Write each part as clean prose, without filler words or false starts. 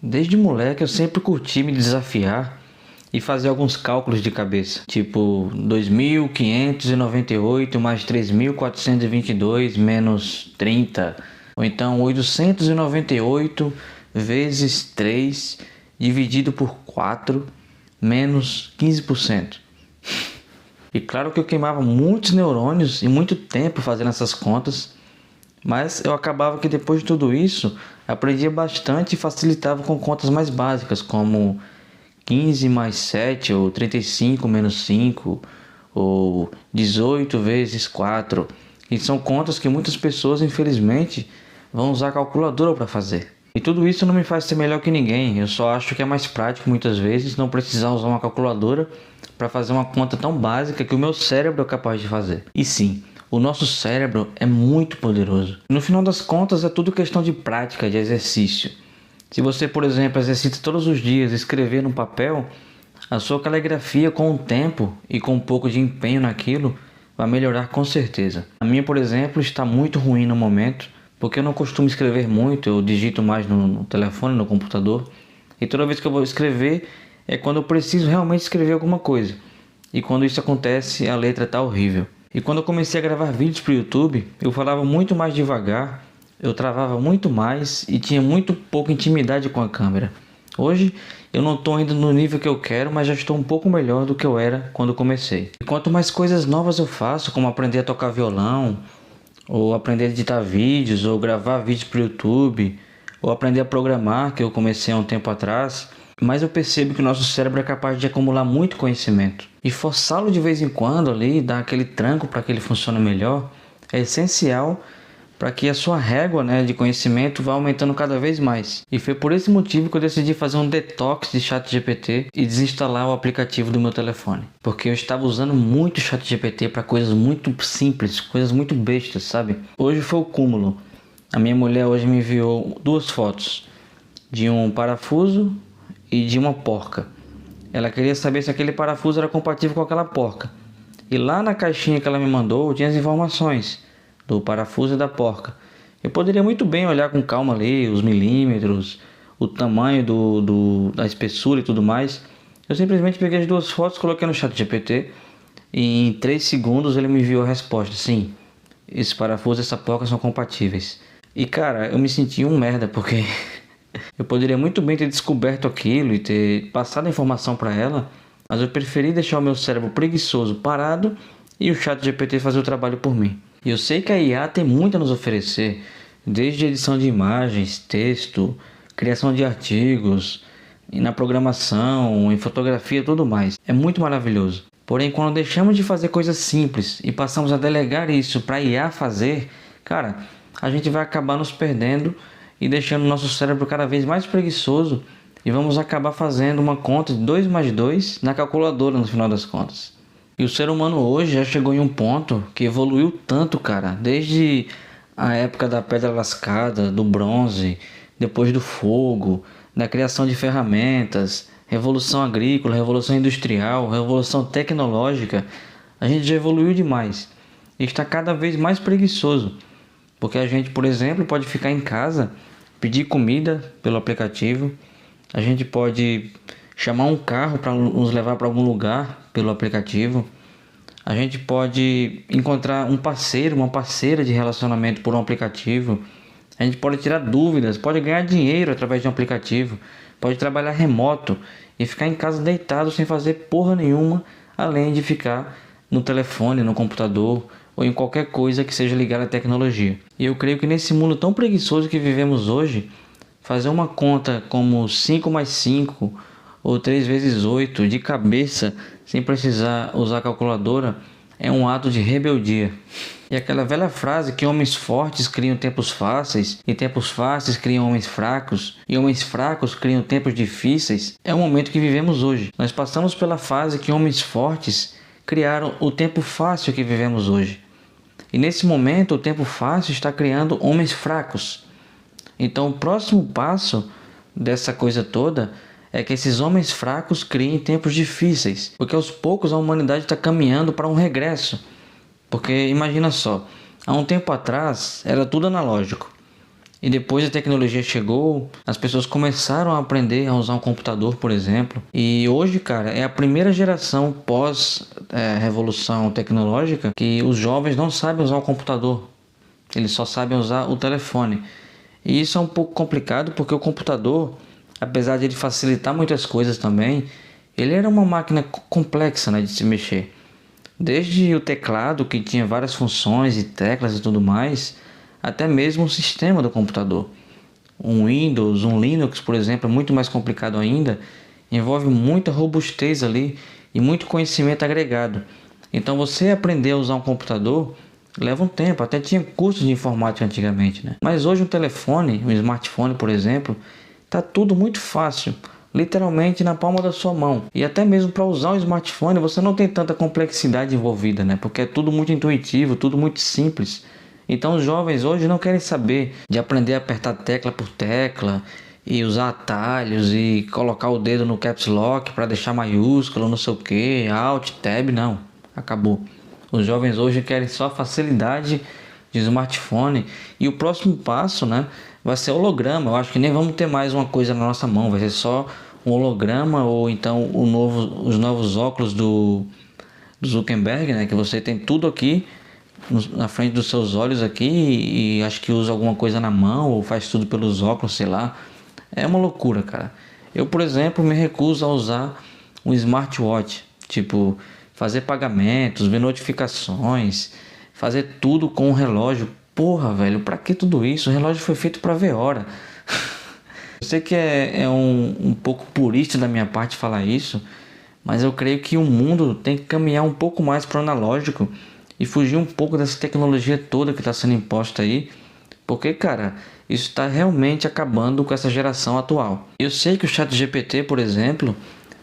Desde moleque eu sempre curti me desafiar e fazer alguns cálculos de cabeça, tipo 2.598 mais 3.422 menos 30, ou então 898 vezes 3 dividido por 4 menos 15%. E claro que eu queimava muitos neurônios e muito tempo fazendo essas contas, mas eu acabava que depois de tudo isso, aprendia bastante e facilitava com contas mais básicas, como 15 mais 7, ou 35 menos 5, ou 18 vezes 4. E são contas que muitas pessoas, infelizmente, vão usar a calculadora para fazer. E tudo isso não me faz ser melhor que ninguém, eu só acho que é mais prático muitas vezes não precisar usar uma calculadora para fazer uma conta tão básica que o meu cérebro é capaz de fazer. E sim, o nosso cérebro é muito poderoso. No final das contas é tudo questão de prática, de exercício. Se você, por exemplo, exercita todos os dias escrever no papel, a sua caligrafia com o tempo e com um pouco de empenho naquilo vai melhorar com certeza. A minha, por exemplo, está muito ruim no momento, porque eu não costumo escrever muito, eu digito mais no telefone, no computador. E toda vez que eu vou escrever é quando eu preciso realmente escrever alguma coisa. E quando isso acontece, a letra está horrível. E quando eu comecei a gravar vídeos para o YouTube, eu falava muito mais devagar, eu travava muito mais e tinha muito pouca intimidade com a câmera. Hoje eu não estou ainda no nível que eu quero, mas já estou um pouco melhor do que eu era quando comecei. E quanto mais coisas novas eu faço, como aprender a tocar violão, ou aprender a editar vídeos, ou gravar vídeos para o YouTube, ou aprender a programar, que eu comecei há um tempo atrás, mas eu percebo que o nosso cérebro é capaz de acumular muito conhecimento. E forçá-lo de vez em quando ali, dar aquele tranco para que ele funcione melhor, é essencial para que a sua régua, de conhecimento vá aumentando cada vez mais. E foi por esse motivo que eu decidi fazer um detox de ChatGPT e desinstalar o aplicativo do meu telefone. Porque eu estava usando muito ChatGPT para coisas muito simples, coisas muito bestas, sabe? Hoje foi o cúmulo. A minha mulher hoje me enviou 2 fotos de um parafuso e de uma porca. Ela queria saber se aquele parafuso era compatível com aquela porca. E lá na caixinha que ela me mandou tinha as informações do parafuso e da porca. Eu poderia muito bem olhar com calma ali os milímetros, o tamanho da espessura e tudo mais. Eu simplesmente peguei as 2 fotos, coloquei no ChatGPT e em 3 segundos ele me enviou a resposta. Sim, esse parafuso e essa porca são compatíveis. E cara, eu me senti um merda porque eu poderia muito bem ter descoberto aquilo e ter passado a informação para ela, mas eu preferi deixar o meu cérebro preguiçoso parado e o ChatGPT fazer o trabalho por mim. E eu sei que a IA tem muito a nos oferecer, desde edição de imagens, texto, criação de artigos, e na programação, em fotografia e tudo mais. É muito maravilhoso. Porém, quando deixamos de fazer coisas simples e passamos a delegar isso para a IA fazer, cara, a gente vai acabar nos perdendo e deixando o nosso cérebro cada vez mais preguiçoso e vamos acabar fazendo uma conta de 2 mais 2 na calculadora no final das contas. E o ser humano hoje já chegou em um ponto que evoluiu tanto, cara, desde a época da pedra lascada, do bronze, depois do fogo, da criação de ferramentas, revolução agrícola, revolução industrial, revolução tecnológica. A gente já evoluiu demais e está cada vez mais preguiçoso, porque a gente, por exemplo, pode ficar em casa, pedir comida pelo aplicativo, a gente pode chamar um carro para nos levar para algum lugar pelo aplicativo, a gente pode encontrar um parceiro, uma parceira de relacionamento por um aplicativo, a gente pode tirar dúvidas, pode ganhar dinheiro através de um aplicativo, pode trabalhar remoto e ficar em casa deitado sem fazer porra nenhuma, além de ficar no telefone, no computador ou em qualquer coisa que seja ligada à tecnologia. E eu creio que nesse mundo tão preguiçoso que vivemos hoje, fazer uma conta como 5 mais 5 ou 3 vezes 8 de cabeça, sem precisar usar calculadora, é um ato de rebeldia. E aquela velha frase que homens fortes criam tempos fáceis, e tempos fáceis criam homens fracos, e homens fracos criam tempos difíceis, é o momento que vivemos hoje. Nós passamos pela fase que homens fortes criaram o tempo fácil que vivemos hoje. E nesse momento o tempo fácil está criando homens fracos. Então o próximo passo dessa coisa toda é que esses homens fracos criem tempos difíceis, porque aos poucos a humanidade está caminhando para um regresso. Porque imagina só, há um tempo atrás era tudo analógico. E depois a tecnologia chegou, as pessoas começaram a aprender a usar um computador, por exemplo. E hoje, cara, é a primeira geração pós revolução tecnológica que os jovens não sabem usar o computador. Eles só sabem usar o telefone. E isso é um pouco complicado porque o computador, apesar de ele facilitar muitas coisas também, ele era uma máquina complexa, né, de se mexer. Desde o teclado, que tinha várias funções e teclas e tudo mais, até mesmo o sistema do computador. Um Windows, um Linux, por exemplo, é muito mais complicado ainda, envolve muita robustez ali e muito conhecimento agregado. Então você aprender a usar um computador leva um tempo, até tinha cursos de informática antigamente, né? Mas hoje um telefone, um smartphone, por exemplo, tá tudo muito fácil, literalmente na palma da sua mão. E até mesmo para usar o smartphone você não tem tanta complexidade envolvida, né? Porque é tudo muito intuitivo, tudo muito simples. Então os jovens hoje não querem saber de aprender a apertar tecla por tecla e usar atalhos e colocar o dedo no caps lock para deixar maiúsculo, não sei o que, alt, tab, não. Acabou. Os jovens hoje querem só facilidade de smartphone. E o próximo passo, né, vai ser holograma. Eu acho que nem vamos ter mais uma coisa na nossa mão. Vai ser só um holograma ou então os novos óculos do Zuckerberg, né, que você tem tudo aqui na frente dos seus olhos aqui e acho que usa alguma coisa na mão ou faz tudo pelos óculos, sei lá. É uma loucura, cara. Eu, por exemplo, me recuso a usar um smartwatch. Tipo, fazer pagamentos, ver notificações, fazer tudo com o relógio. Porra, velho, pra que tudo isso? O relógio foi feito pra ver hora. Eu sei que é um pouco purista da minha parte falar isso, mas eu creio que o mundo tem que caminhar um pouco mais pro analógico e fugir um pouco dessa tecnologia toda que está sendo imposta aí, porque, cara, isso está realmente acabando com essa geração atual. Eu sei que o ChatGPT, por exemplo,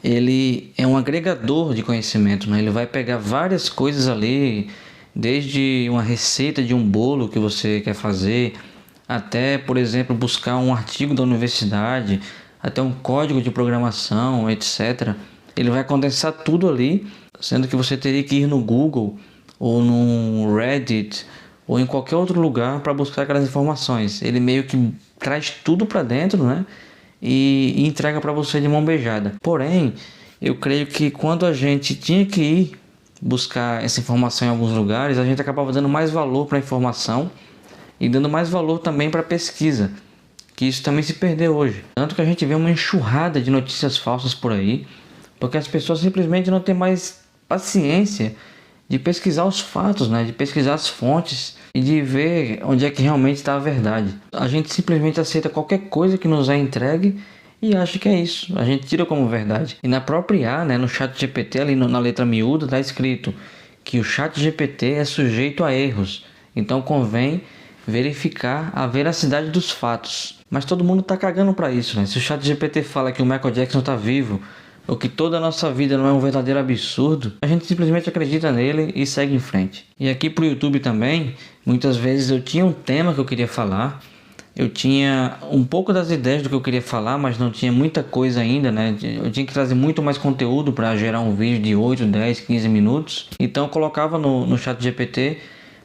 ele é um agregador de conhecimento, né? Ele vai pegar várias coisas ali, desde uma receita de um bolo que você quer fazer, até, por exemplo, buscar um artigo da universidade, até um código de programação, etc. Ele vai condensar tudo ali, sendo que você teria que ir no Google ou no Reddit ou em qualquer outro lugar para buscar aquelas informações. Ele meio que traz tudo para dentro, né? E entrega para você de mão beijada. Porém, eu creio que quando a gente tinha que ir buscar essa informação em alguns lugares, a gente acabava dando mais valor para a informação e dando mais valor também para a pesquisa, que isso também se perdeu hoje. Tanto que a gente vê uma enxurrada de notícias falsas por aí, porque as pessoas simplesmente não têm mais paciência de pesquisar os fatos, né? De pesquisar as fontes e de ver onde é que realmente está a verdade. A gente simplesmente aceita qualquer coisa que nos é entregue e acha que é isso. A gente tira como verdade. E na própria IA, né, no ChatGPT, ali na letra miúda, está escrito que o ChatGPT é sujeito a erros. Então convém verificar a veracidade dos fatos. Mas todo mundo está cagando para isso, né? Se o ChatGPT fala que o Michael Jackson está vivo, ou que toda a nossa vida não é um verdadeiro absurdo, a gente simplesmente acredita nele e segue em frente. E aqui pro YouTube também, muitas vezes eu tinha um tema que eu queria falar, eu tinha um pouco das ideias do que eu queria falar, mas não tinha muita coisa ainda, né? Eu tinha que trazer muito mais conteúdo para gerar um vídeo de 8, 10, 15 minutos. Então eu colocava no ChatGPT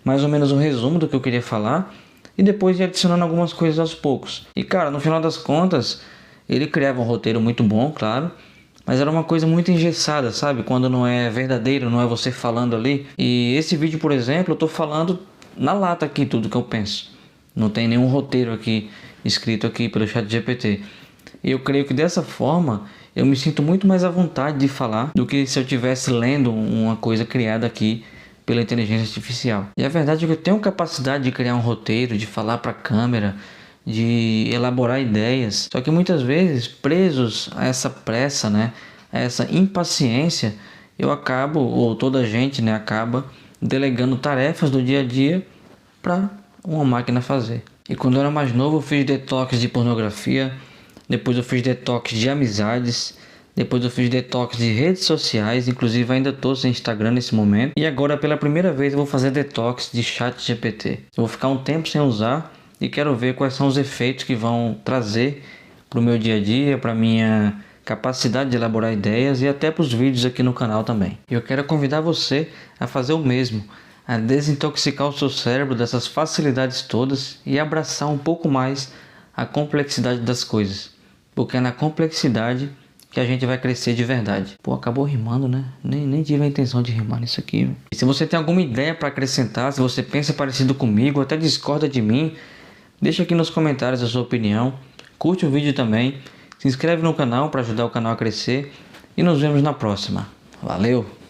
mais ou menos um resumo do que eu queria falar e depois ia adicionando algumas coisas aos poucos. E cara, no final das contas, ele criava um roteiro muito bom, claro, mas era uma coisa muito engessada, sabe? Quando não é verdadeiro, não é você falando ali. E esse vídeo, por exemplo, eu tô falando na lata aqui tudo que eu penso. Não tem nenhum roteiro aqui escrito aqui pelo ChatGPT. E eu creio que dessa forma eu me sinto muito mais à vontade de falar do que se eu estivesse lendo uma coisa criada aqui pela inteligência artificial. E a verdade é que eu tenho capacidade de criar um roteiro, de falar para a câmera, de elaborar ideias, só que muitas vezes presos a essa pressa, né, a essa impaciência, eu acabo, ou toda a gente, né, acaba delegando tarefas do dia a dia para uma máquina fazer. E quando eu era mais novo eu fiz detox de pornografia, depois eu fiz detox de amizades, depois eu fiz detox de redes sociais, inclusive ainda estou sem Instagram nesse momento, e agora pela primeira vez eu vou fazer detox de ChatGPT. Eu vou ficar um tempo sem usar e quero ver quais são os efeitos que vão trazer para o meu dia a dia, para minha capacidade de elaborar ideias e até para os vídeos aqui no canal também. Eu quero convidar você a fazer o mesmo, a desintoxicar o seu cérebro dessas facilidades todas e abraçar um pouco mais a complexidade das coisas. Porque é na complexidade que a gente vai crescer de verdade. Pô, acabou rimando, né? Nem tive a intenção de rimar nisso aqui. E se você tem alguma ideia para acrescentar, se você pensa parecido comigo, até discorda de mim, deixa aqui nos comentários a sua opinião. Curte o vídeo também. Se inscreve no canal para ajudar o canal a crescer. E nos vemos na próxima. Valeu!